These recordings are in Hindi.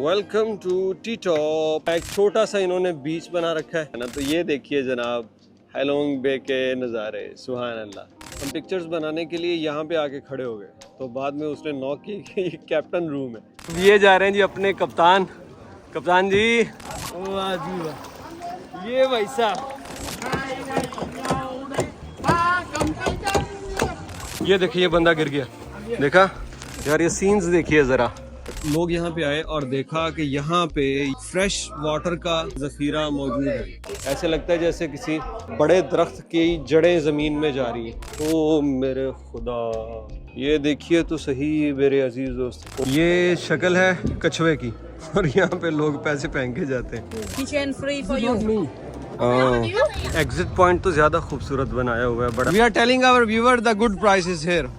Welcome to T top. एक छोटा सा इन्होंने बीच बना रखा है ना, तो ये देखिए जनाब हैलोंग बे के नज़ारे, सुभान अल्लाह। हम पिक्चर्स बनाने के लिए यहाँ पे आके खड़े हो गए, तो बाद में उसने नॉक की कि ये कैप्टन रूम है। ये जा रहे हैं जी अपने कप्तान जी। वाह जी वाह, ये भाई साहब, ये देखिए बंदा गिर गया। देखा यार, ये सीन्स देखिए जरा। लोग यहाँ पे आए और देखा कि यहाँ पे फ्रेश वाटर का जखीरा मौजूद है। ऐसे लगता है जैसे किसी बड़े दरख्त की जड़ें जमीन में जा रही है। ओ मेरे खुदा, ये देखिए तो सही मेरे अजीज दोस्त, ये शक्ल है कछुए की और यहाँ पे लोग पैसे फेंक के जाते हैं। एग्जिट पॉइंट तो ज्यादा खूबसूरत बनाया हुआ है बड़ा। We are telling our viewer the good prices here.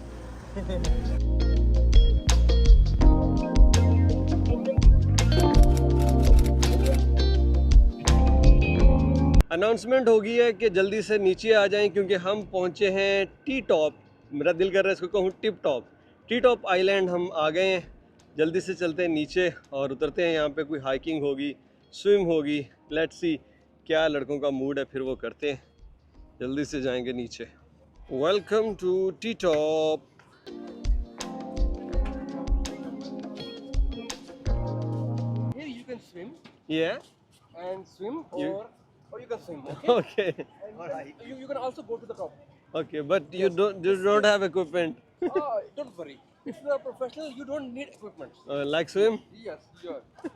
Announcement हो गई है कि जल्दी से नीचे आ जाएं क्योंकि हम पहुंचे हैं टी टॉप। मेरा दिल कर रहा है इसको कहूँ tip top. T top island हम आ गए हैं। जल्दी से चलते हैं नीचे और उतरते हैं। यहाँ पे कोई हाइकिंग होगी, स्विम होगी, लेट्स सी क्या लड़कों का मूड है, फिर वो करते हैं। जल्दी से जाएंगे नीचे। Welcome to T top. Here you can swim Yeah. and swim You- or you can swim. Okay. And you can also go to the top. Okay, but you don't have equipment. Don't worry. If you are professional, you don't need equipment. Like swim? Yes, you are.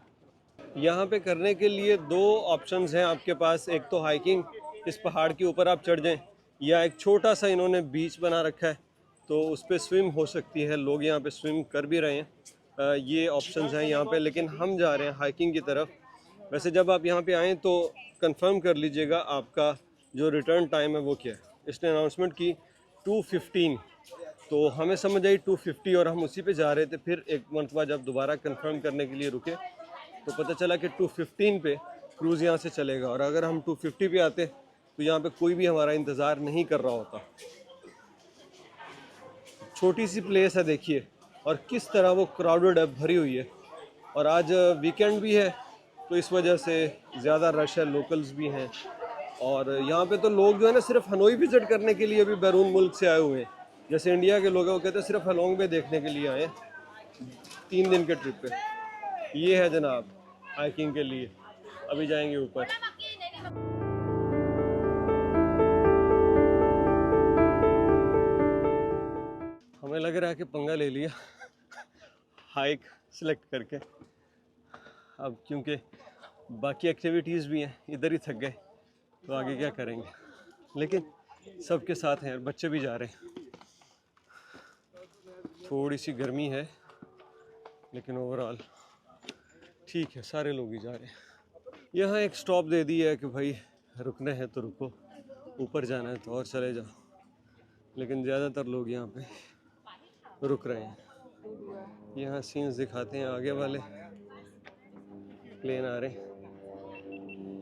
यहाँ पे करने के लिए दो ऑप्शंस हैं आपके पास। एक तो हाइकिंग, इस पहाड़ के ऊपर आप चढ़ जाएं, या एक छोटा सा इन्होंने बीच बना रखा है तो उस पर स्विम हो सकती है। लोग यहाँ पे स्विम कर भी रहे हैं। ये ऑप्शंस हैं यहाँ पे, लेकिन हम जा रहे हैं हाइकिंग की तरफ। वैसे जब आप यहाँ पे आएँ तो कंफर्म कर लीजिएगा आपका जो रिटर्न टाइम है वो क्या है। इसने अनाउंसमेंट की 2:15, तो हमें समझ आई 2:50 और हम उसी पे जा रहे थे। फिर एक मरतबा जब दोबारा कंफर्म करने के लिए रुके तो पता चला कि 2:15 पे क्रूज़ यहाँ से चलेगा, और अगर हम 2:50 पे आते तो यहाँ पे कोई भी हमारा इंतज़ार नहीं कर रहा होता। छोटी सी प्लेस है देखिए, और किस तरह वो क्राउडेड है, भरी हुई है। और आज वीकेंड भी है तो इस वजह से ज़्यादा रश है, लोकल्स भी हैं। और यहाँ पे तो लोग जो है ना सिर्फ हनोई विज़िट करने के लिए भी बैरून मुल्क से आए हुए हैं। जैसे इंडिया के लोग हैं, वो कहते हैं सिर्फ हैलोंग बे देखने के लिए आए हैं 3 दिन के ट्रिप पे। ये है जनाब हाइकिंग के लिए। अभी जाएंगे ऊपर। हमें लग रहा है कि पंगा ले लिया हाइक सिलेक्ट करके। अब क्योंकि बाकी एक्टिविटीज़ भी हैं, इधर ही थक गए तो आगे क्या करेंगे। लेकिन सबके साथ हैं, बच्चे भी जा रहे हैं। थोड़ी सी गर्मी है लेकिन ओवरऑल ठीक है, सारे लोग ही जा रहे हैं। यहाँ एक स्टॉप दे दी है कि भाई रुकना है तो रुको, ऊपर जाना है तो और चले जाओ। लेकिन ज़्यादातर लोग यहाँ पे रुक रहे हैं। यहाँ सीन्स दिखाते हैं, आगे वाले प्लेन आ रहे हैं,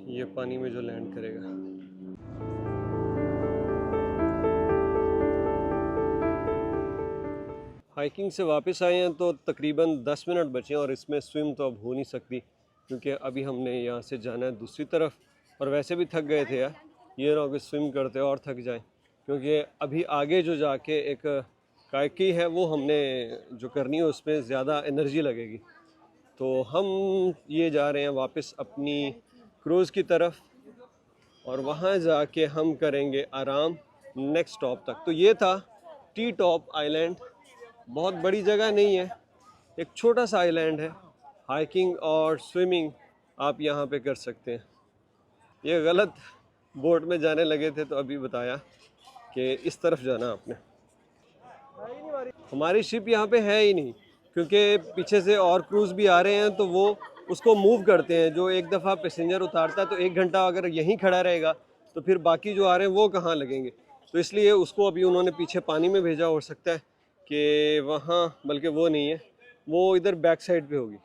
ये पानी में जो लैंड करेगा। हाइकिंग से वापस आए हैं तो तकरीबन 10 मिनट बचे हैं, और इसमें स्विम तो अब हो नहीं सकती क्योंकि अभी हमने यहाँ से जाना है दूसरी तरफ। और वैसे भी थक गए थे यार, ये ना कि स्विम करते और थक जाएं, क्योंकि अभी आगे जो जाके एक कायकी है वो हमने जो करनी है उसमें ज़्यादा एनर्जी लगेगी। तो हम ये जा रहे हैं वापस अपनी क्रूज़ की तरफ, और वहाँ जाके हम करेंगे आराम नेक्स्ट स्टॉप तक। तो ये था टी टॉप आइलैंड। बहुत बड़ी जगह नहीं है, एक छोटा सा आइलैंड है। हाइकिंग और स्विमिंग आप यहाँ पे कर सकते हैं। ये गलत बोट में जाने लगे थे तो अभी बताया कि इस तरफ जाना आपने। हमारी शिप यहाँ पे है ही नहीं, क्योंकि पीछे से और क्रूज़ भी आ रहे हैं तो वो उसको मूव करते हैं। जो एक दफ़ा पैसेंजर उतारता है तो 1 घंटा अगर यहीं खड़ा रहेगा तो फिर बाकी जो आ रहे हैं वो कहाँ लगेंगे। तो इसलिए उसको अभी उन्होंने पीछे पानी में भेजा। हो सकता है कि वहाँ, बल्कि वो नहीं है, वो इधर बैक साइड पे होगी,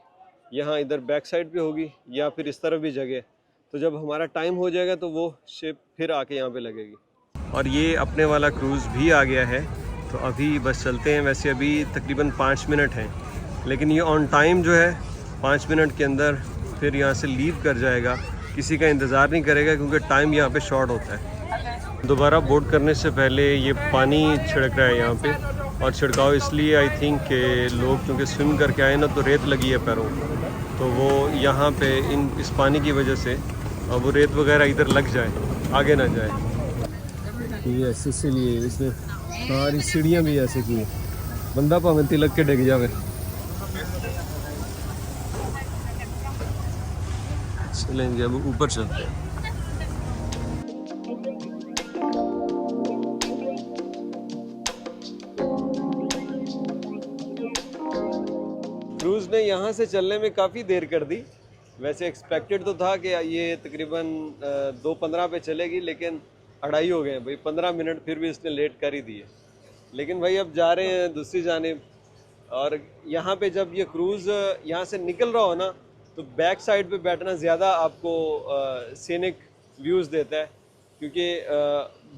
यहाँ इधर बैक साइड पे होगी, या फिर इस तरफ भी जगह है। तो जब हमारा टाइम हो जाएगा तो वो शिप फिर आके यहाँ पे लगेगी। और ये अपने वाला क्रूज़ भी आ गया है, तो अभी बस चलते हैं। वैसे अभी तकरीबन 5 मिनट हैं, लेकिन ये ऑन टाइम जो है 5 मिनट के अंदर फिर यहाँ से लीव कर जाएगा, किसी का इंतज़ार नहीं करेगा क्योंकि टाइम यहाँ पे शॉर्ट होता है। दोबारा बोर्ड करने से पहले ये पानी छिड़क रहा है यहाँ पे, और छिड़काव इसलिए आई थिंक कि लोग क्योंकि स्विम करके आए ना तो रेत लगी है पैरों, तो वो यहाँ पे इस पानी की वजह से अब वो रेत वगैरह इधर लग जाए, आगे ना जाए। ये इसीलिए इसने सारी सीढ़ियाँ भी ऐसे की है, बंदा भावें तिलक के डिग जावे। चलेंगे अब ऊपर चलते हैं। क्रूज़ ने यहाँ से चलने में काफ़ी देर कर दी। वैसे एक्सपेक्टेड तो था कि ये तकरीबन 2:15 पे चलेगी, लेकिन 2:30 हो गए हैं भाई, 15 मिनट फिर भी इसने लेट कर ही दिए। लेकिन भाई अब जा रहे हैं दूसरी जानिब, और यहाँ पे जब ये क्रूज़ यहाँ से निकल रहा हो ना तो बैक साइड पे बैठना ज़्यादा आपको सीनिक व्यूज़ देता है, क्योंकि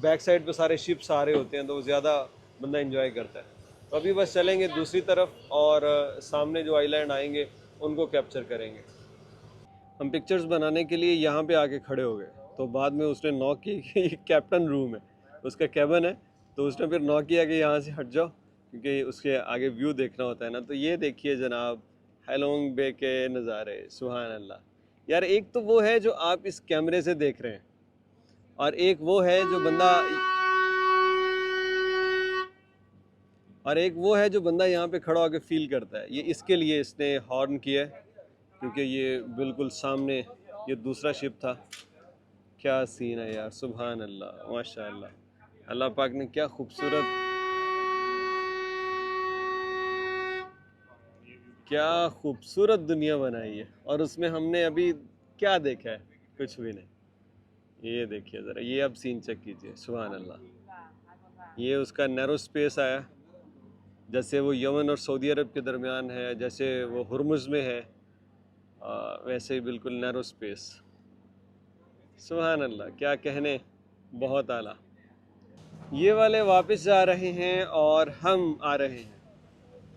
बैक साइड पे सारे शिप्स आ रहे होते हैं तो वो ज़्यादा बंदा इंजॉय करता है। तो अभी बस चलेंगे दूसरी तरफ, और सामने जो आइलैंड आएंगे उनको कैप्चर करेंगे। हम पिक्चर्स बनाने के लिए यहाँ पे आके खड़े हो गए, तो बाद में उसने नॉक की कि ये कैप्टन रूम है, उसका कैबिन है, तो उसने फिर नॉक किया कि यहाँ से हट जाओ क्योंकि उसके आगे व्यू देखना होता है ना। तो ये देखिए जनाब, हैलोंग बे के नज़ारे, सुभान अल्लाह। यार एक तो वो है जो आप इस कैमरे से देख रहे हैं, और एक वो है जो बंदा यहाँ पे खड़ा होकर फील करता है। ये इसके लिए इसने हॉर्न किया है, क्योंकि ये बिल्कुल सामने ये दूसरा शिप था। क्या सीन है यार, सुभान अल्लाह, माशाअल्लाह। अल्लाह पाक ने क्या खूबसूरत दुनिया बनाई है, और उसमें हमने अभी क्या देखा है, कुछ भी नहीं। ये देखिए ज़रा, ये अब सीन चेक कीजिए, सुभान अल्लाह। ये उसका नैरो स्पेस आया, जैसे वो यमन और सऊदी अरब के दरमियान है, जैसे वो हुर्मुज़ में है, वैसे ही बिल्कुल नैरो स्पेस। सुभान अल्लाह, क्या कहने, बहुत आला। ये वाले वापस जा रहे हैं और हम आ रहे हैं।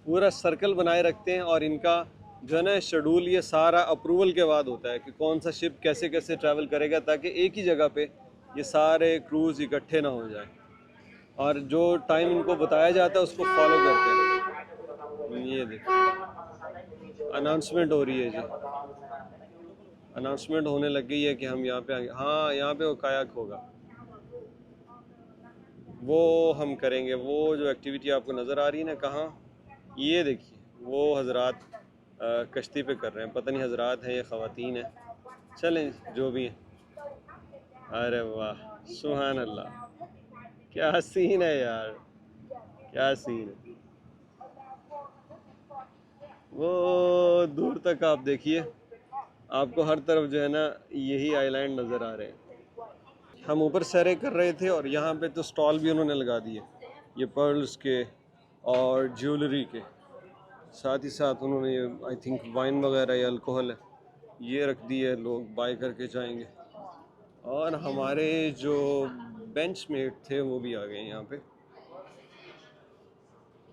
पूरा सर्कल बनाए रखते हैं, और इनका जो है ना शेड्यूल ये सारा अप्रूवल के बाद होता है कि कौन सा शिप कैसे कैसे ट्रैवल करेगा, ताकि एक ही जगह पे ये सारे क्रूज़ इकट्ठे ना हो जाए, और जो टाइम इनको बताया जाता है उसको फॉलो करते हैं। ये देखिए अनाउंसमेंट हो रही है जी, अनाउंसमेंट होने लग गई है कि हम यहाँ पे आएंगे। हाँ, यहाँ पे वो कायाक होगा, वो हम करेंगे। वो जो एक्टिविटी आपको नज़र आ रही है ना, कहाँ, ये देखिए वो हजरात कश्ती पे कर रहे हैं, पता नहीं हजरात हैं या ख़वातीन हैं, चलें जो भी हैं। अरे वाह, सुभान अल्लाह, क्या सीन है यार, क्या सीन है। वो दूर तक आप देखिए, आपको हर तरफ जो है ना यही आइलैंड नज़र आ रहे हैं। हम ऊपर सैरे कर रहे थे, और यहाँ पे तो स्टॉल भी उन्होंने लगा दिए, ये पर्ल्स के और ज्वेलरी के, साथ ही साथ उन्होंने ये आई थिंक वाइन वगैरह या अल्कोहल है ये रख दी है, लोग बाय करके जाएंगे। और हमारे जो बेंच मेट थे वो भी आ गए यहाँ पे।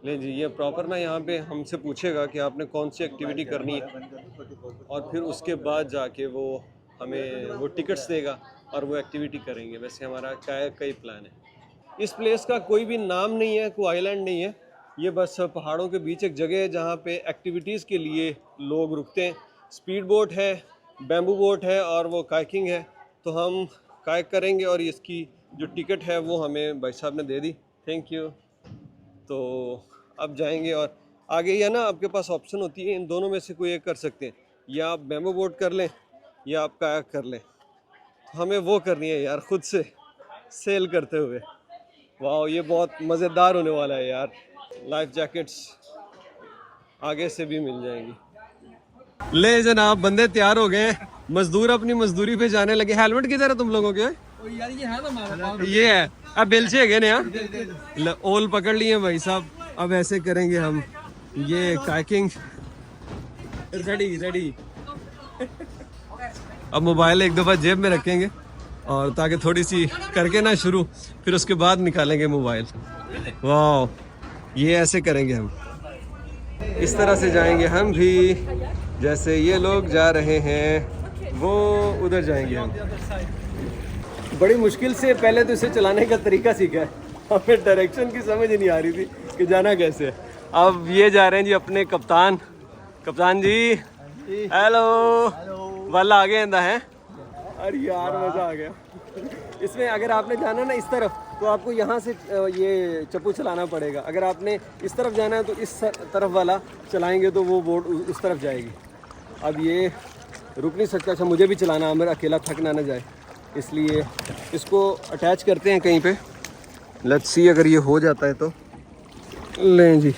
ले जी, ये प्रॉपर ना यहाँ पे हमसे पूछेगा कि आपने कौन सी एक्टिविटी करनी है, और फिर उसके बाद जाके वो हमें वो टिकट्स देगा और वो एक्टिविटी करेंगे। वैसे हमारा कई प्लान है। इस प्लेस का कोई भी नाम नहीं है, कोई आइलैंड नहीं है, ये बस पहाड़ों के बीच एक जगह है जहाँ पे एक्टिविटीज़ के लिए लोग रुकते हैं। स्पीड बोट है, बैम्बू बोट है, और वो काइकिंग है। तो हम काइक करेंगे, और इसकी जो टिकट है वो हमें भाई साहब ने दे दी, थैंक यू। तो अब जाएंगे, और आगे या ना आपके पास ऑप्शन होती है, इन दोनों में से कोई एक कर सकते हैं, या आप बैम्बू बोट कर लें या आप कायाक कर लें। तो हमें वो करनी है यार, खुद से सेल करते हुए। वाह, ये बहुत मज़ेदार होने वाला है यार। लाइफ जैकेट्स आगे से भी मिल जाएंगी। ले जनाब, बंदे तैयार हो गए हैं, मजदूर अपनी मजदूरी पे जाने लगे। हेलमेट किधर है तुम लोगों के? ये है, अब बेलचे है ना, ओल पकड़ लिए भाई साहब। अब ऐसे करेंगे हम, ये काइकिंग रेडी। अब मोबाइल एक दफ़ा जेब में रखेंगे, और ताकि थोड़ी सी करके ना शुरू, फिर उसके बाद निकालेंगे मोबाइल। वाह, ये ऐसे करेंगे हम, इस तरह से जाएंगे हम भी। जैसे ये लोग जा रहे हैं वो उधर जाएंगे हम। बड़ी मुश्किल से पहले तो इसे चलाने का तरीका सीखा है, हमें डायरेक्शन की समझ ही नहीं आ रही थी कि जाना कैसे है। अब ये जा रहे हैं जी अपने कप्तान। कप्तान जी हेलो, वाला आगे आंदा है। अरे यार मज़ा आ गया। इसमें अगर आपने जाना ना इस तरफ तो आपको यहाँ से ये चप्पू चलाना पड़ेगा, अगर आपने इस तरफ जाना है तो इस तरफ वाला चलाएंगे तो वो बोट उस तरफ जाएगी। अब ये रुक नहीं सकता, अच्छा मुझे भी चलाना, अमर अकेला थक ना जाए, इसलिए इसको अटैच करते हैं कहीं पे। लेट्स सी अगर ये हो जाता है तो। लें जी,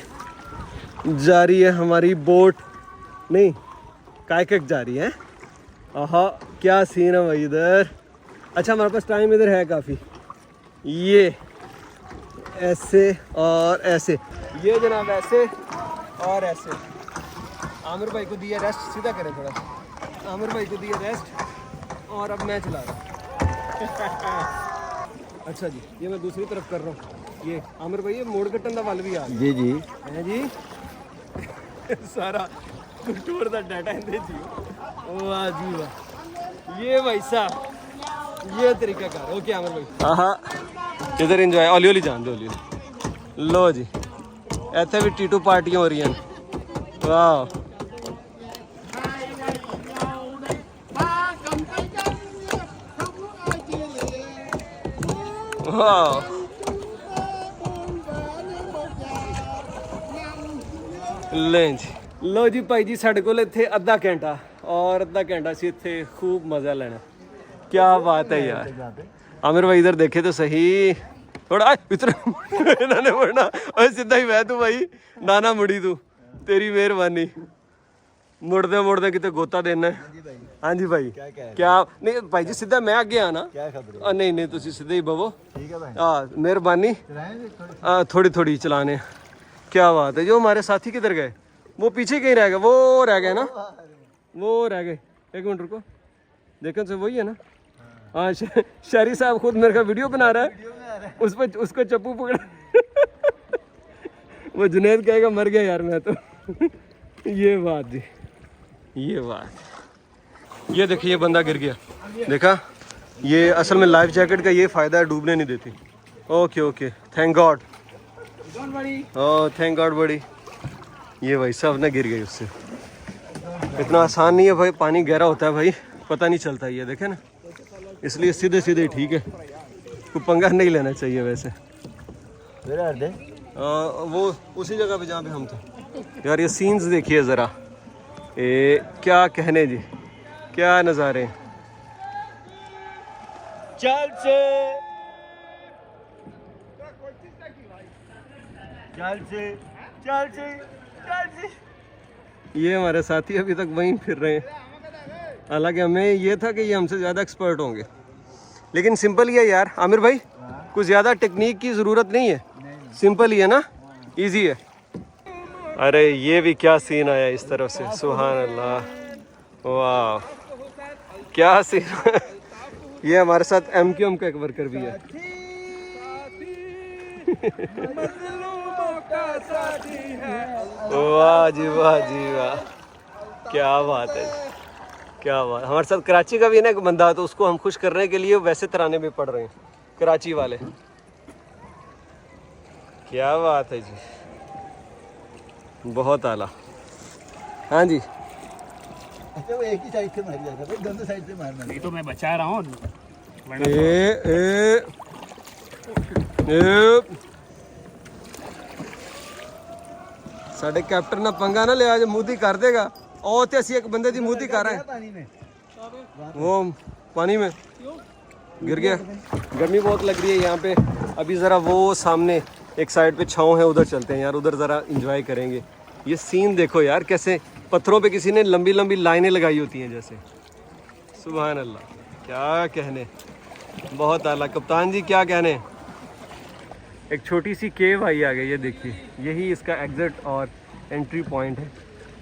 जा रही है हमारी बोट, नहीं कायकक जा रही है। आहा क्या सीन है भाई इधर। अच्छा हमारे पास टाइम इधर है काफ़ी। ये ऐसे और ऐसे, ये जनाब ऐसे और ऐसे। आमिर भाई को दिया रेस्ट, सीधा करें थोड़ा सा। आमिर भाई को दिया रेस्ट और अब मैं चला रहा हूँ। अच्छा जी, ये मैं दूसरी तरफ कर रहा हूँ। ये आमिर भाई ये मोड़ कट्टन का वाल भी आ जी जी है जी। सारा कंट्रोल का डाटा इनके जी। वाह जी वाह, ये भाई साहब ये तरीका कार। ओके आमिर भाई हाँ इधर इंजॉय हौली हौली जान दो, हौली हौली। लो जी इतने भी टीटू पार्टियां हो रही हैं। वाह वाह, लें जी। लो जी भाई जी साढ़े को इत्थे अद्धा घंटा और अद्धा घंटा से इत्थे खूब मज़ा लेना। क्या बात है यार। आमिर भाई इधर देखे तो सही थोड़ा इतना इन्होंने मुड़ना और सीधा ही वह तू भाई नाना मुड़ी तू, तेरी मेहरबानी। मुड़दे मुड़दे कितने गोता देना है। हाँ जी भाई क्या नहीं भाई जी सीधा मैं आगे आना। नहीं नहीं तुम सीधे ही बवो। हाँ मेहरबानी, थोड़ी थोड़ी चलाने। क्या बात है। जो हमारे साथी किधर गए, वो पीछे कहीं रह गए, वो रह गए ना, वो रह गए। एक मिनट रुको, देखो से वही है ना। हाँ शहरी साहब खुद मेरे का वीडियो बना रहा है, उस पर उसको चप्पू पकड़ा। वो जुनैद कहेगा मर गया यार मैं तो। ये बात जी, ये बात। ये देखिए ये बंदा गिर गया, देखा। ये असल में लाइफ जैकेट का ये फ़ायदा है, डूबने नहीं देती। Okay okay thank God. Oh thank God बड़ी। ये भाई साहब ना गिर गई उससे। इतना आसान नहीं है भाई, पानी गहरा होता है भाई, पता नहीं चलता। ये देखे ना, इसलिए सीधे सीधे ठीक है, कोई पंगा नहीं लेना चाहिए वैसे। वो उसी जगह पे जहाँ पे हम थे। यार ये सीन्स देखिए ज़रा, क्या कहने जी, क्या नज़ारे। चल से चल से चल से चल से। ये हमारे साथी अभी तक वहीं फिर रहे हैं, हालांकि हमें ये था कि ये हमसे ज़्यादा एक्सपर्ट होंगे, लेकिन सिंपल ही है यार आमिर भाई, कुछ ज़्यादा टेक्निक की ज़रूरत नहीं है, सिंपल ही है ना, इजी है। अरे ये भी क्या सीन आया इस तरफ से, सुभान अल्लाह, वाह क्या सीन। ये हमारे साथ MQM का एक वर्कर भी है। वाह जी वाह जी वाह, क्या बात है, क्या बात। हमारे साथ कराची का भी है ना एक बंदा, तो उसको हम खुश करने के लिए वैसे तराने भी पढ़ रहे हैं, कराची वाले। क्या बात है जी, बहुत आला। हाँ जी अच्छा वो एक ही साइड से मार जाता है, दोनों साइड से मारना नहीं। तो मैं बचा रहा हूँ। साढ़े कैप्टन ना पंगा ना लिया, मूदी कर देगा। और तो असी एक बंदे की मूदी कर रहे हैं पानी में, वो पानी में गिर गया। गर्मी बहुत लग रही है यहाँ पे। अभी ज़रा वो सामने एक साइड पे छाँव है, उधर चलते हैं यार, उधर ज़रा इंजॉय करेंगे। ये सीन देखो यार, कैसे पत्थरों पे किसी ने लंबी लंबी लाइनें लगाई होती हैं जैसे। सुभान अल्लाह, क्या कहने, बहुत आला। कप्तान जी क्या कहने। एक छोटी सी केव आई आ गई, ये देखिए, यही इसका एग्जिट और एंट्री पॉइंट है।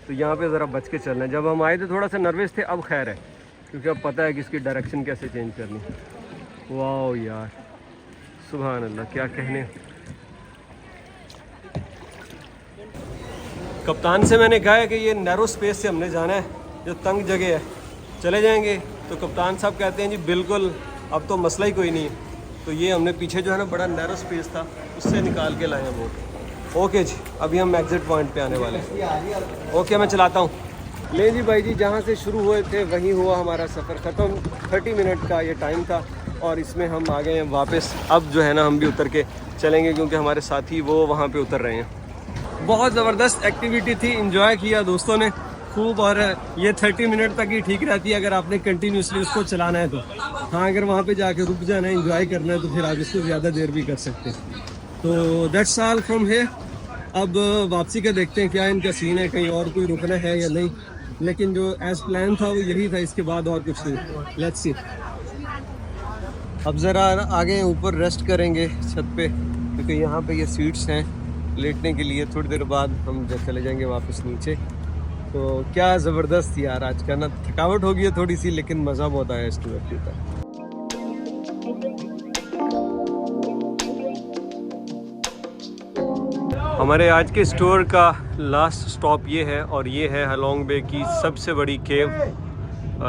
तो यहाँ पे ज़रा बच के चलना है। जब हम आए थे थोड़ा सा नर्वस थे, अब खैर है, क्योंकि अब पता है कि इसकी डायरेक्शन कैसे चेंज करनी है। वाह यार, सुभान अल्लाह, क्या कहने। कप्तान से मैंने कहा है कि ये नैरो स्पेस से हमने जाना है, जो तंग जगह है चले जाएंगे। तो कप्तान साहब कहते हैं जी बिल्कुल, अब तो मसला ही कोई नहीं है। तो ये हमने पीछे जो है ना बड़ा नैरो स्पेस था, उससे निकाल के लाए हैं बोट। ओके जी, अभी हम एग्जिट पॉइंट पे आने वाले हैं। ओके, मैं चलाता हूँ। ले जी भाई जी, जहाँ से शुरू हुए थे वहीं हुआ हमारा सफ़र ख़त्म। 30 मिनट का ये टाइम था और इसमें हम आ गए हैं वापस। अब जो है ना हम भी उतर के चलेंगे, क्योंकि हमारे साथी वो वहाँ पे उतर रहे हैं। बहुत ज़बरदस्त एक्टिविटी थी, इंजॉय किया दोस्तों ने खूब। और ये 30 मिनट तक ही ठीक रहती है अगर आपने कंटिन्यूसली उसको चलाना है तो। हाँ, अगर वहाँ पे जाके रुक जाना है, इंजॉय करना है, तो फिर आप इसको ज़्यादा देर भी कर सकते हैं। तो दैट्स ऑल फ्रॉम हियर। अब वापसी का देखते हैं क्या इनका सीन है, कहीं और कोई रुकना है या नहीं। लेकिन जो एज प्लान था वो यही था, इसके बाद और कुछ नहीं। Let's see. अब ज़रा आगे ऊपर रेस्ट करेंगे छत पे, क्योंकि यहाँ पे ये सीट्स हैं लेटने के लिए। थोड़ी देर बाद हम चले जाएंगे वापस नीचे। तो क्या ज़बरदस्त यार, आज का ना थकावट हो गई है थोड़ी सी, लेकिन मज़ा बहुत आया इस टूर का। हमारे आज के स्टोर का लास्ट स्टॉप ये है, और ये है हलोंग बे की सबसे बड़ी केव,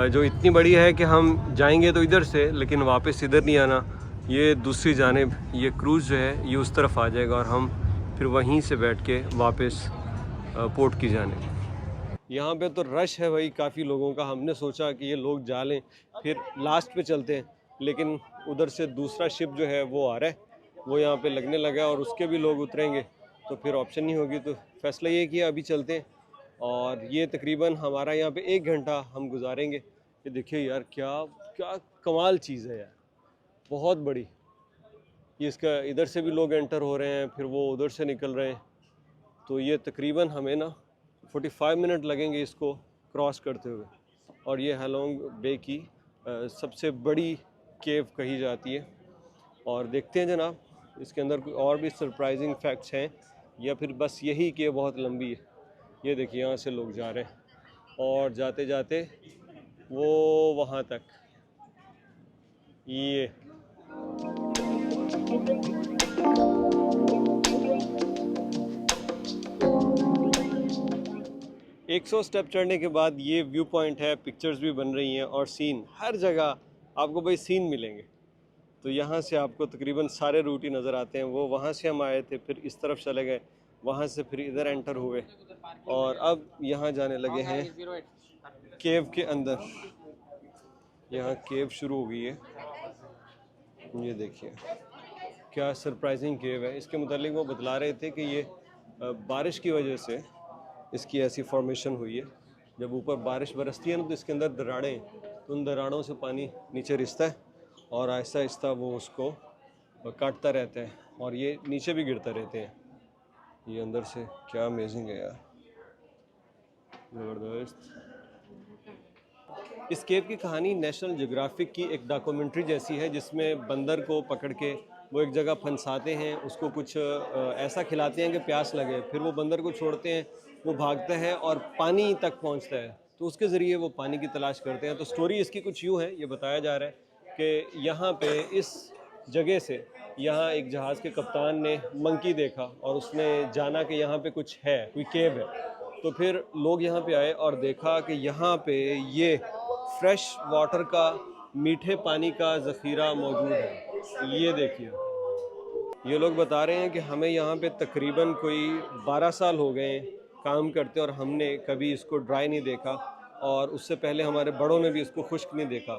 जो इतनी बड़ी है कि हम जाएंगे तो इधर से, लेकिन वापस इधर नहीं आना। ये दूसरी जानिब ये क्रूज़ जो है ये उस तरफ आ जाएगा, और हम फिर वहीं से बैठ के वापस पोर्ट की जानिब। यहाँ पे तो रश है भाई काफ़ी लोगों का। हमने सोचा कि ये लोग जा लें फिर लास्ट पे चलते हैं, लेकिन उधर से दूसरा शिप जो है वो आ रहा है, वो यहाँ पे लगने लगा है, और उसके भी लोग उतरेंगे, तो फिर ऑप्शन नहीं होगी। तो फैसला ये किया अभी चलते हैं। और ये तकरीबन हमारा यहाँ पे 1 घंटा हम गुजारेंगे। ये देखिए यार, क्या क्या कमाल चीज़ है यार, बहुत बड़ी। ये इसका इधर से भी लोग एंटर हो रहे हैं, फिर वो उधर से निकल रहे हैं। तो ये तकरीबन हमें ना 45 मिनट लगेंगे इसको क्रॉस करते हुए। और ये हलोंग बे की सबसे बड़ी केव कही जाती है। और देखते हैं जनाब, इसके अंदर कोई और भी सरप्राइजिंग फैक्ट्स हैं, या फिर बस यही केव बहुत लंबी है। ये देखिए, यहाँ से लोग जा रहे हैं, और जाते जाते वो वहाँ तक। ये 100 स्टेप चढ़ने के बाद ये व्यू पॉइंट है। पिक्चर्स भी बन रही हैं, और सीन हर जगह आपको भाई सीन मिलेंगे। तो यहाँ से आपको तकरीबन सारे रूट ही नज़र आते हैं। वो वहाँ से हम आए थे, फिर इस तरफ चले गए, वहाँ से फिर इधर एंटर हुए, और अब यहाँ जाने लगे हैं केव के अंदर। यहाँ केव शुरू हो गई है। ये देखिए क्या सरप्राइजिंग केव है। इसके मुतालिक वो बतला रहे थे कि ये बारिश की वजह से इसकी ऐसी फॉर्मेशन हुई है। जब ऊपर बारिश बरसती है ना, तो इसके अंदर दरारें, तो उन दरारों से पानी नीचे रिसता है, और आहिस्ता आहिस्ता वो उसको काटता रहता है, और ये नीचे भी गिरता रहते हैं। ये अंदर से क्या अमेजिंग है यार, ज़बरदस्त। इस केव की कहानी नेशनल ज्योग्राफिक की एक डॉक्यूमेंट्री जैसी है, जिसमें बंदर को पकड़ के वो एक जगह फंसाते हैं, उसको कुछ ऐसा खिलाते हैं कि प्यास लगे, फिर वो बंदर को छोड़ते हैं, वो भागता है और पानी तक पहुंचता है, तो उसके ज़रिए वो पानी की तलाश करते हैं। तो स्टोरी इसकी कुछ यूँ है, ये बताया जा रहा है कि यहाँ पे इस जगह से यहाँ एक जहाज़ के कप्तान ने मंकी देखा, और उसने जाना कि यहाँ पे कुछ है, कोई केव है। तो फिर लोग यहाँ पे आए और देखा कि यहाँ पे ये फ्रेश वाटर का, मीठे पानी का ज़ख़ीरा मौजूद है। ये देखिए, ये लोग बता रहे हैं कि हमें यहाँ पे तकरीबन कोई 12 साल हो गए काम करते, और हमने कभी इसको ड्राई नहीं देखा, और उससे पहले हमारे बड़ों ने भी इसको खुश्क नहीं देखा।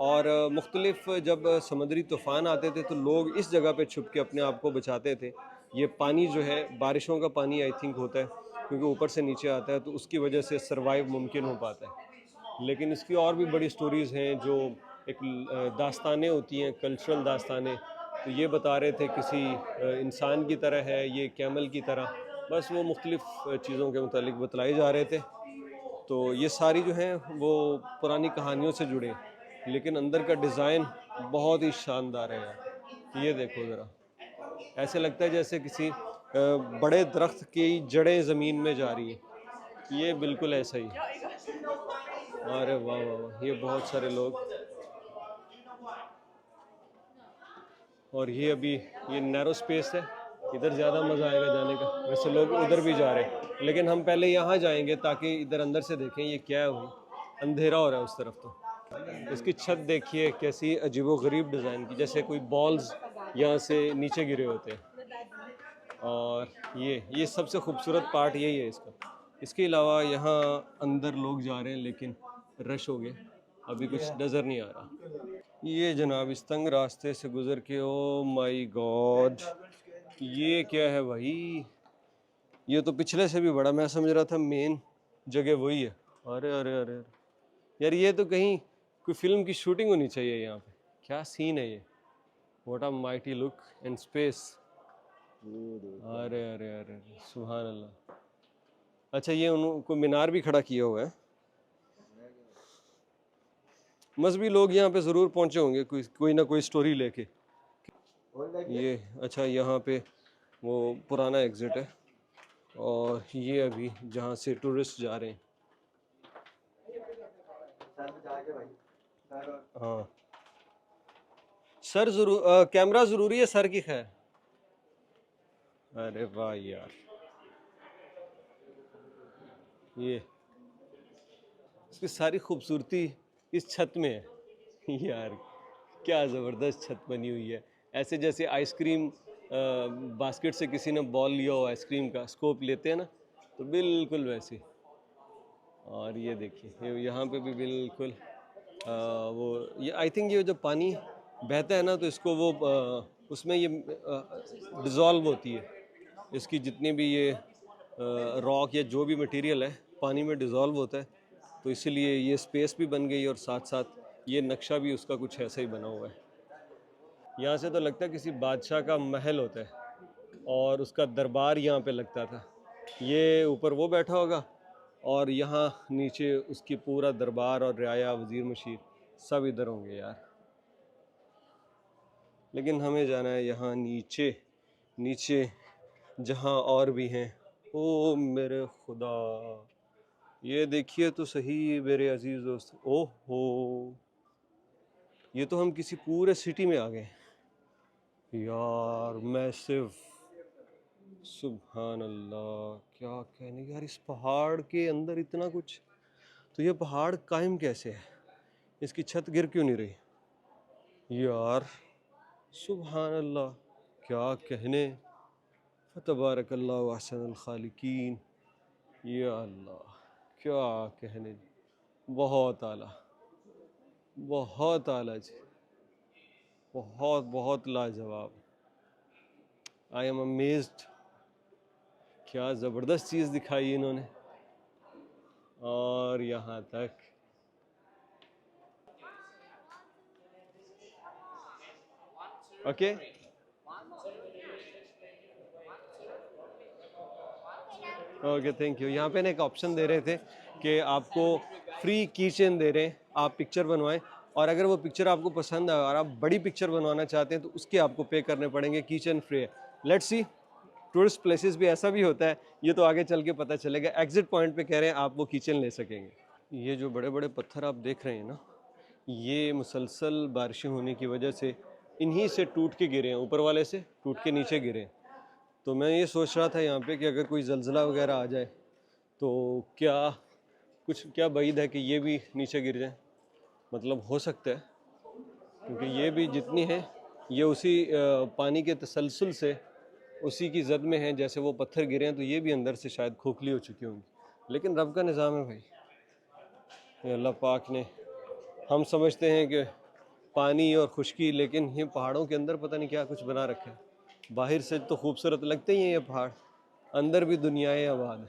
और मुख्तलिफ जब समुद्री तूफ़ान आते थे, तो लोग इस जगह पे छुप के अपने आप को बचाते थे। ये पानी जो है बारिशों का पानी आई थिंक होता है, क्योंकि ऊपर से नीचे आता है, तो उसकी वजह से सर्वाइव मुमकिन हो पाता है। लेकिन इसकी और भी बड़ी स्टोरीज़ हैं, जो एक दास्तानें होती हैं, कल्चरल दास्तानें। तो ये बता रहे थे किसी इंसान की तरह है, ये कैमल की तरह, बस वो मुख्तलिफ चीज़ों के मुतालिक बतलाए जा रहे थे। तो ये सारी जो हैं वो पुरानी कहानियों से जुड़े, लेकिन अंदर का डिज़ाइन बहुत ही शानदार है यार। ये देखो ज़रा, ऐसे लगता है जैसे किसी बड़े दरख्त की जड़ें ज़मीन में जा रही हैं। ये बिल्कुल ऐसा ही। अरे वाह वाह वाह, ये बहुत सारे लोग। और ये अभी ये नैरो स्पेस है, इधर ज़्यादा मज़ा आएगा जाने का। वैसे लोग उधर भी जा रहे हैं, लेकिन हम पहले यहाँ जाएंगे ताकि इधर अंदर से देखें ये क्या है। वही अंधेरा हो रहा है उस तरफ। तो इसकी छत देखिए कैसी अजीबोगरीब डिज़ाइन की, जैसे कोई बॉल्स यहाँ से नीचे गिरे होते हैं। और ये सबसे खूबसूरत पार्ट यही है इसका। इसके अलावा यहाँ अंदर लोग जा रहे हैं लेकिन रश हो गए, अभी कुछ नज़र नहीं आ रहा। ये जनाब इस तंग रास्ते से गुज़र के, ओ माय गॉड, ये क्या है भाई? ये तो पिछले से भी बड़ा, मैं समझ रहा था मेन जगह वही है। अरे अरे अरे अरे यार, ये तो कहीं कोई फिल्म की शूटिंग होनी चाहिए यहाँ पे। क्या सीन है ये, what a mighty look and space. अरे अरे अरे सुभान अल्लाह। अच्छा, ये उनको मीनार भी खड़ा किया हुआ है। मजहबी लोग यहाँ पे ज़रूर पहुँचे होंगे कोई ना कोई स्टोरी लेके। ये अच्छा, यहाँ पे वो पुराना एग्ज़िट है और ये अभी जहाँ से टूरिस्ट जा रहे हैं। हाँ सर, कैमरा ज़रूरी है सर की खैर। अरे वाह यार, ये इसकी सारी खूबसूरती इस छत में है यार। क्या ज़बरदस्त छत बनी हुई है, ऐसे जैसे आइसक्रीम बास्केट से किसी ने बॉल लिया हो, आइसक्रीम का स्कोप लेते हैं ना, तो बिल्कुल वैसे। और ये देखिए यहाँ पे भी बिल्कुल वो ये आई थिंक ये जो पानी बहता है ना, तो इसको वो उसमें ये डिज़ोल्व होती है। इसकी जितनी भी ये रॉक या जो भी मटेरियल है पानी में डिज़ोल्व होता है, तो इसलिए ये स्पेस भी बन गई और साथ साथ ये नक्शा भी उसका कुछ ऐसा ही बना हुआ है। यहाँ से तो लगता है किसी बादशाह का महल होता है और उसका दरबार यहाँ पे लगता था। ये ऊपर वो बैठा होगा और यहाँ नीचे उसकी पूरा दरबार और रियाया, वज़ीर, मशीर सब इधर होंगे यार। लेकिन हमें जाना है यहाँ नीचे नीचे जहाँ और भी हैं। ओ मेरे खुदा, ये देखिए तो सही मेरे अजीज़ दोस्त। ओह हो, ये तो हम किसी पूरे सिटी में आ गए यार। मैसिव, सुभान अल्लाह, क्या कहने यार। इस पहाड़ के अंदर इतना कुछ, तो ये पहाड़ कायम कैसे है? इसकी छत गिर क्यों नहीं रही यार? सुभान अल्लाह, क्या कहने। तबारकल्लाहु अहसनुल खालिकीन। या अल्लाह, क्या कहने, बहुत आला, बहुत आला जी, बहुत बहुत लाजवाब। आई एम अमेज्ड, क्या ज़बरदस्त चीज़ दिखाई इन्होंने। और यहाँ तक ओके। Okay, thank you. यहाँ पे ना एक ऑप्शन दे रहे थे कि आपको फ्री कीचेन दे रहे हैं, आप पिक्चर बनवाएं, और अगर वो पिक्चर आपको पसंद है और आप बड़ी पिक्चर बनवाना चाहते हैं तो उसके आपको पे करने पड़ेंगे। कीचेन फ्री है। लेट्स सी, टूरिस्ट प्लेसेस भी ऐसा भी होता है, ये तो आगे चल के पता चलेगा। एग्जिट पॉइंट पे कह रहे हैं आप वो किचन ले सकेंगे। ये जो बड़े बड़े पत्थर आप देख रहे हैं ना, ये मुसलसल बारिशें होने की वजह से इन्हीं से टूट के गिरे हैं, ऊपर वाले से टूट के नीचे गिरे हैं। तो मैं ये सोच रहा था यहाँ पे कि अगर कोई ज़लज़ला वगैरह आ जाए तो क्या बईद है कि ये भी नीचे गिर जाए। मतलब हो सकता है, क्योंकि ये भी जितनी है ये उसी पानी के तसलसल से उसी की जद में है। जैसे वो पत्थर गिरे हैं तो ये भी अंदर से शायद खोखली हो चुकी होंगी। लेकिन रब का निज़ाम है भाई, ये अल्लाह पाक ने, हम समझते हैं कि पानी और खुशकी, लेकिन ये पहाड़ों के अंदर पता नहीं क्या कुछ बना रखा है। बाहर से तो खूबसूरत लगते ही हैं ये पहाड़, अंदर भी दुनियाएं आबाद है।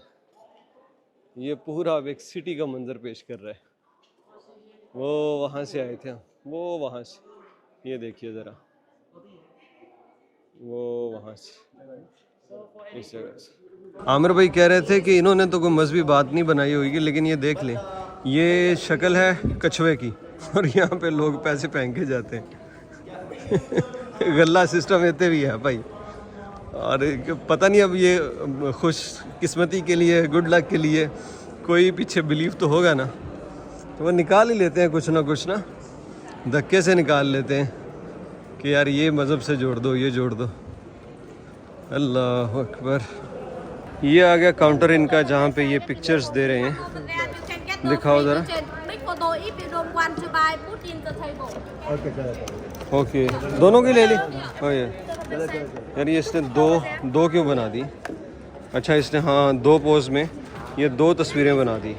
ये पूरा अब एक सिटी का मंजर पेश कर रहा है। वो वहाँ से आए थे हम, वो वहाँ से, ये देखिए ज़रा, वो वहाँ से, इस जगह से। आमिर भाई कह रहे थे कि इन्होंने तो कोई मजहबी बात नहीं बनाई होगी, लेकिन ये देख लें, ये शक्ल है कछुए की और यहाँ पे लोग पैसे फेंक के जाते हैं। गल्ला सिस्टम इतने भी है भाई। और पता नहीं अब ये खुश किस्मती के लिए, गुड लक के लिए कोई पीछे बिलीव तो होगा ना, तो वो निकाल ही लेते हैं कुछ ना कुछ ना, धक्के से निकाल लेते हैं कि यार ये मज़हब से जोड़ दो, ये जोड़ दो। अल्लाह अकबर। ये आ गया काउंटर इनका जहाँ पे ये पिक्चर्स दे रहे हैं। दिखाओ ज़रा। ओके, दोनों की ले ली। ओह यार ये इसने दो क्यों बना दी? अच्छा इसने हाँ 2 पोज में ये 2 तस्वीरें बना दी।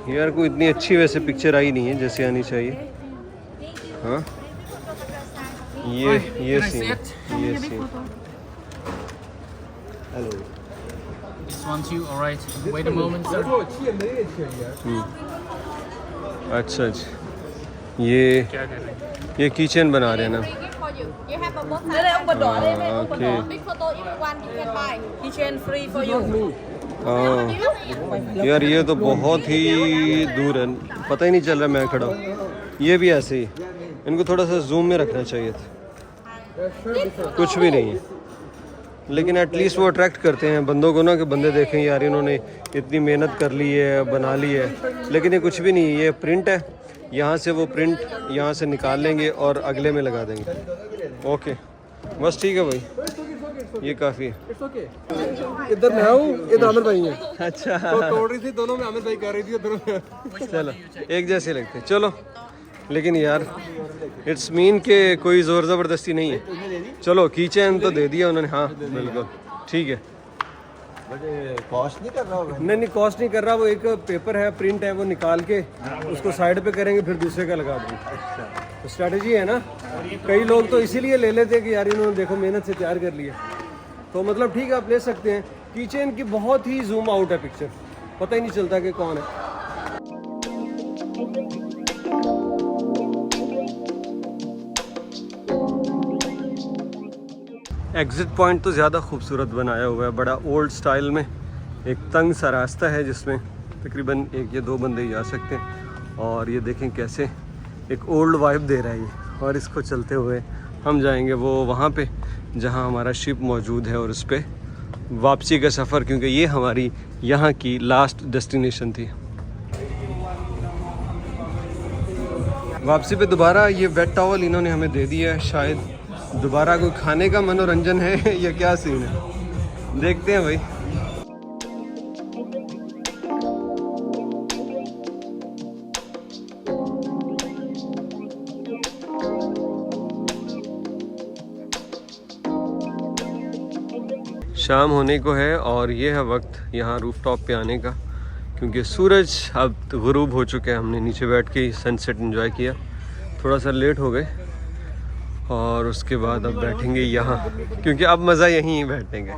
यार कोई इतनी अच्छी वैसे पिक्चर आई नहीं है जैसे आनी चाहिए। हाँ ये scene hello This one's you, alright. Wait a moment, sir. अच्छा ये क्या कर रहे हैं? ये किचन बना रहे हैं ना। Okay Kitchen free for you. हाँ यार ये तो बहुत ही दूर है, पता ही नहीं चल रहा मैं खड़ा हूँ। ये भी ऐसे ही, इनको थोड़ा सा जूम में रखना चाहिए था। कुछ भी नहीं है, लेकिन एटलीस्ट वो अट्रैक्ट करते हैं बंदों को ना, कि बंदे देखें यार इन्होंने इतनी मेहनत कर ली है, बना ली है। लेकिन ये कुछ भी नहीं, ये प्रिंट है, यहाँ से वो प्रिंट यहाँ से निकाल लेंगे और अगले में लगा देंगे। ओके बस ठीक है भाई, ये काफ़ी है। इधर मैं हूँ, इधर आमिर भाई हैं। अच्छा तो तोड़ रही थी दोनों में, आमिर भाई कर रही थी दोनों। चलो एक जैसे लगते हैं, चलो। लेकिन यार इट्स मीन के कोई ज़ोर ज़बरदस्ती नहीं है। चलो कीचेन तो दे दिया उन्होंने, हाँ बिल्कुल ठीक है। कॉस्ट नहीं कर रहा होगा। नहीं कॉस्ट नहीं कर रहा, वो एक पेपर है, प्रिंट है, वो निकाल के उसको साइड पे करेंगे, फिर दूसरे का लगा देंगे। तो स्ट्रैटेजी है ना। कई लोग तो इसीलिए ले लेते हैं कि यार इन्होंने देखो मेहनत से तैयार कर लिया, तो मतलब ठीक है आप ले सकते हैं। किचन की बहुत ही जूम आउट है पिक्चर, पता ही नहीं चलता कि कौन है। एग्ज़िट पॉइंट तो ज़्यादा खूबसूरत बनाया हुआ है, बड़ा ओल्ड स्टाइल में। एक तंग सा रास्ता है जिसमें तकरीबन 1 या 2 बंदे जा सकते हैं। और ये देखें कैसे एक ओल्ड वाइब दे रहा है ये। और इसको चलते हुए हम जाएंगे वो वहाँ पे जहाँ हमारा शिप मौजूद है, और उस पर वापसी का सफ़र, क्योंकि ये हमारी यहाँ की लास्ट डेस्टिनेशन थी। वापसी पे दोबारा ये वेट टॉवल इन्होंने हमें दे दिया है। शायद दोबारा कोई खाने का मनोरंजन है या क्या सीन है, देखते हैं भाई। शाम होने को है और ये है वक्त यहाँ रूफटॉप पे आने का, क्योंकि सूरज अब गुरूब हो चुका है। हमने नीचे बैठ के सनसेट एंजॉय किया, थोड़ा सा लेट हो गए, और उसके बाद अब बैठेंगे यहाँ, क्योंकि अब मज़ा यहीं बैठने का।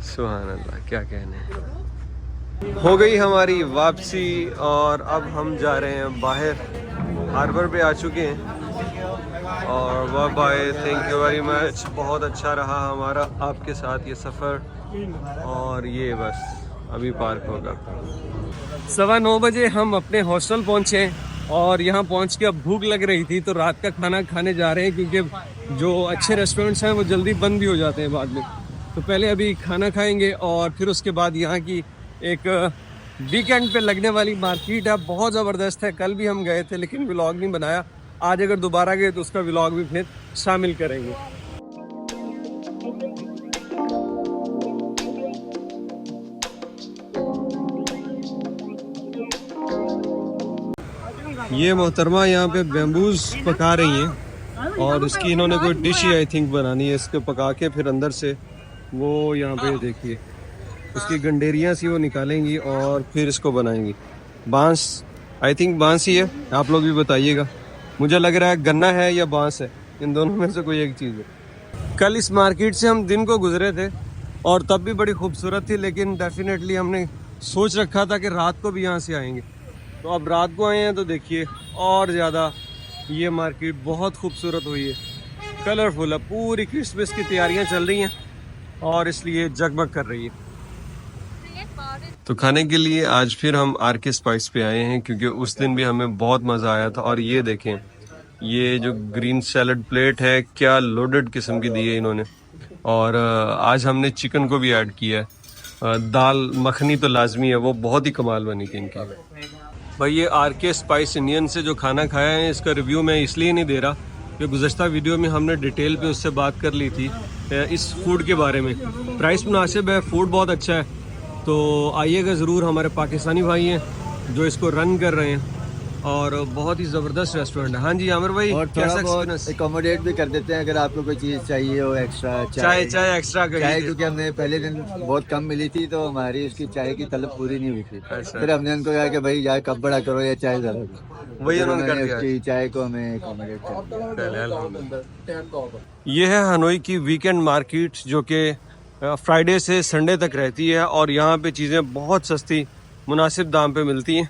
सुभान अल्लाह, क्या कहने। हो गई हमारी वापसी और अब हम जा रहे हैं बाहर। हार्बर पे आ चुके हैं और वाह bye, thank you very much. बहुत अच्छा रहा हमारा आपके साथ ये सफ़र। और ये बस अभी पार्क होगा। 9:15 बजे हम अपने हॉस्टल पहुँचे और यहाँ पहुँच के अब भूख लग रही थी, तो रात का खाना खाने जा रहे हैं, क्योंकि जो अच्छे रेस्टोरेंट्स हैं वो जल्दी बंद भी हो जाते हैं बाद में। तो पहले अभी खाना खाएंगे और फिर उसके बाद यहाँ की एक वीकेंड पे लगने वाली मार्केट है, बहुत ज़बरदस्त है। कल भी हम गए थे लेकिन व्लॉग नहीं बनाया। आज अगर दोबारा गए तो उसका व्लॉग भी फिर शामिल करेंगे। ये मोहतरमा यहाँ पे बैम्बूज पका रही हैं और इसकी इन्होंने कोई डिश ही आई थिंक बनानी है। इसको पका के फिर अंदर से वो यहाँ पे देखिए उसकी गंडेरियाँ सी वो निकालेंगी और फिर इसको बनाएंगी। बांस, आई थिंक बांस ही है, आप लोग भी बताइएगा। मुझे लग रहा है गन्ना है या बांस है, इन दोनों में से कोई एक चीज़ है। कल इस मार्केट से हम दिन को गुजरे थे और तब भी बड़ी खूबसूरत थी, लेकिन डेफिनेटली हमने सोच रखा था कि रात को भी यहाँ से आएंगे। तो अब रात को आए हैं तो देखिए और ज़्यादा ये मार्केट बहुत खूबसूरत हुई है, कलरफुल है। पूरी क्रिसमस की तैयारियां चल रही हैं और इसलिए जगमग कर रही है। तो खाने के लिए आज फिर हम RK स्पाइस पे आए हैं, क्योंकि उस दिन भी हमें बहुत मज़ा आया था। और ये देखें, ये जो ग्रीन सैलड प्लेट है, क्या लोडेड किस्म की दी है इन्होंने। और आज हमने चिकन को भी ऐड किया है। दाल मखनी तो लाजमी है, वो बहुत ही कमाल बनी थी इनकी। भाई ये RK स्पाइस इंडियन से जो खाना खाया है, इसका रिव्यू मैं इसलिए नहीं दे रहा कि गुज़श्ता वीडियो में हमने डिटेल पे उससे बात कर ली थी इस फूड के बारे में। प्राइस मुनासिब है, फूड बहुत अच्छा है, तो आइएगा ज़रूर। हमारे पाकिस्तानी भाई हैं जो इसको रन कर रहे हैं और बहुत ही ज़बरदस्त रेस्टोरेंट है। हाँ जी आमिर भाई, और थोड़ा कैसा बहुत एक्सपीरियंस? एकोमोडेट भी कर देते हैं अगर आपको कोई चीज़ चाहिए हो एक्स्ट्रा। चाय एक्स्ट्रा चाय करिए। क्योंकि हमने पहले दिन बहुत कम मिली थी तो हमारी उसकी चाय की तलब पूरी नहीं हुई थी। अच्छा। फिर हमने उनको कहा कि भाई यार कप बड़ा करो या चाय ज़्यादा करो। वही फिर उन्होंने कर दिया। उसकी चाय को हमें एकोमोडेट कर दिया। ये है हनोई की वीकेंड मार्केट जो कि फ्राइडे से संडे तक रहती है और यहाँ पे चीज़ें बहुत सस्ती मुनासिब दाम पे मिलती हैं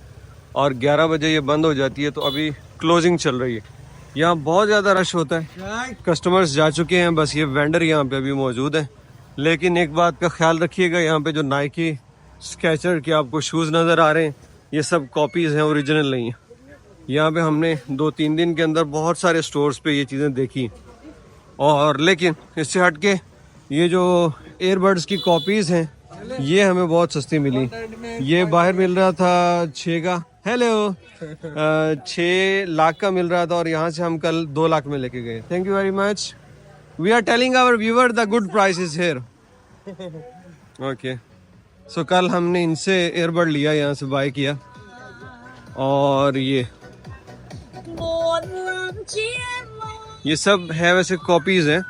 और 11 बजे ये बंद हो जाती है, तो अभी क्लोजिंग चल रही है। यहाँ बहुत ज़्यादा रश होता है, कस्टमर्स जा चुके हैं, बस ये वेंडर यहाँ पे अभी मौजूद हैं। लेकिन एक बात का ख्याल रखिएगा, यहाँ पे जो नाइकी स्केचर के आपको शूज़ नज़र आ रहे हैं ये सब कॉपीज़ हैं, ओरिजिनल नहीं है। यहाँ पे हमने 2-3 दिन के अंदर बहुत सारे स्टोर्स पे ये चीज़ें देखी और लेकिन इससे हट के ये जो एयरबड्स की कॉपीज़ हैं ये हमें बहुत सस्ती मिली। ये बाहर मिल रहा था 6 का, हेलो 6 लाख का मिल रहा था और यहाँ से हम कल 2 लाख में लेके गए। Thank you very much. We are telling our viewer the good prices here. Okay, so कल हमने इनसे एयरबड लिया, यहाँ से बाय किया और ये सब है वैसे कॉपीज हैं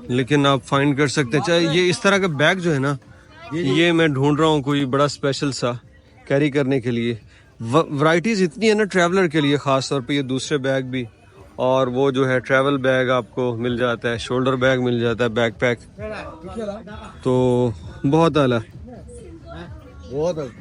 लेकिन आप फाइंड कर सकते हैं। चाहे ये इस तरह का बैग जो है ना, ये मैं ढूंढ रहा हूँ कोई बड़ा स्पेशल सा कैरी करने के लिए। वैरायटीज इतनी है ना ट्रैवलर के लिए, ख़ास तौर पे ये दूसरे बैग भी, और वो जो है ट्रैवल बैग आपको मिल जाता है, शोल्डर बैग मिल जाता है, बैकपैक, तो बहुत आला। बहुत